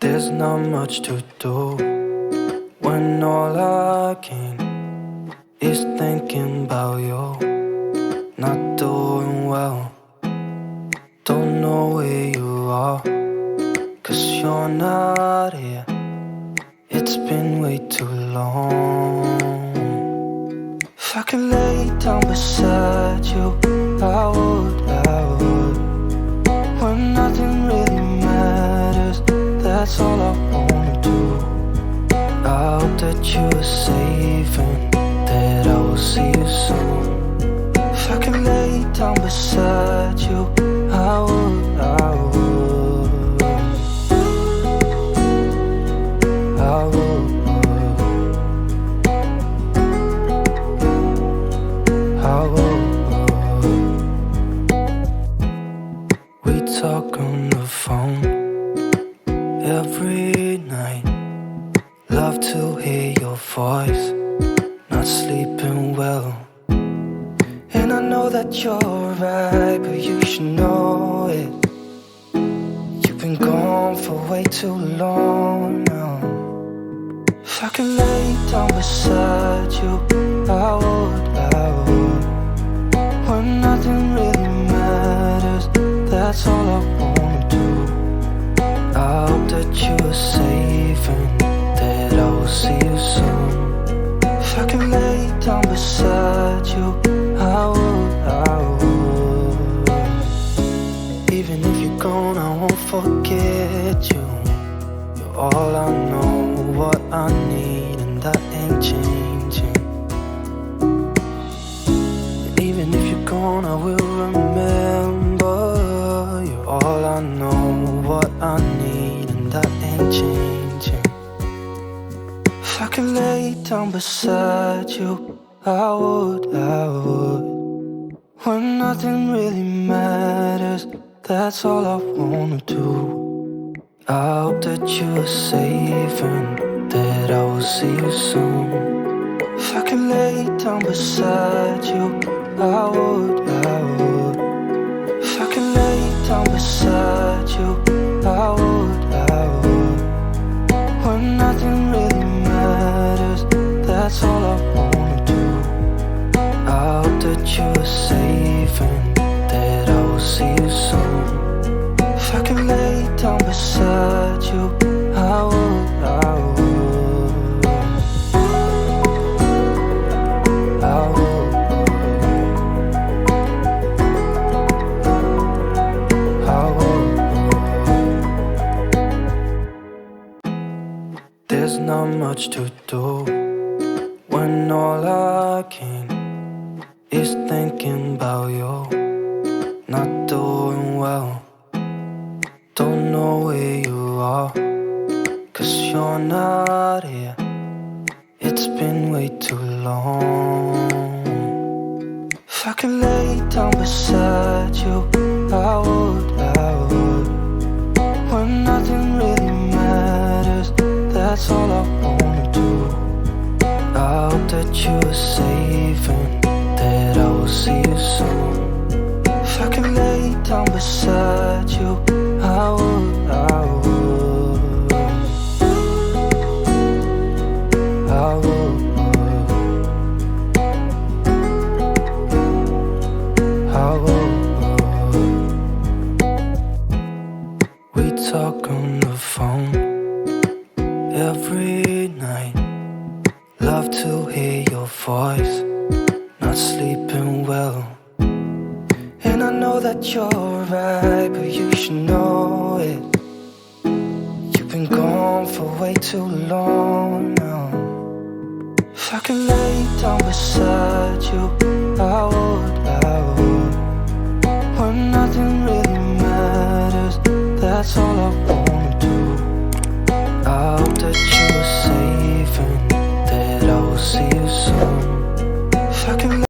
There's not much to do when all I can is thinking about you. Not doing well, don't know where you are, 'cause you're not here. It's been way too long. If I could lay down beside you, I would. When nothing really matters, that's all I wanna do. I hope that you are safe and that I will see you soon. If I could lay down beside you, I would. I would. We talk on the phone every night. Love to hear your voice. Not sleeping well, and I know that you're right, but you should know it. You've been gone for way too long now. If I could lay down beside you, I would. When nothing really matters, that's all I wanna do. I hope that you are safe and that I will see you soon. If I can lay down beside you, I would. Even if you're gone, I won't forget you. You're all I know, what I need, and that ain't changing. And even if you're gone, I will remember. You're all I know, what I need, and that ain't changing. If I could lay down beside you, I would. When nothing really matters, that's all I wanna do. I hope that you are safe and that I will see you soon. If I could lay down beside you, I would. If I could lay down beside you, I would. When nothing really matters, that's all I wanna do. I hope that you are safe and that I will see you soon. If I could lay down beside you, I would. There's not much to do when all I can is thinking about you. Not doing well, don't know where you are, 'cause you're not here. It's been way too long. If I could lay down beside you, I would. When nothing really matters, that's all I wanna do. I hope that you are safe and that I will see you soon. If I could lay down beside you, I would. I would. We talk on the phone every night. Love to hear your voice. Not sleeping well, and I know that you're right, but you should know it. You've been gone for way too long now. If I could lay down beside you, I would. When nothing really matters, that's all I wanna do. I hope that you are safe and that I will see you soon.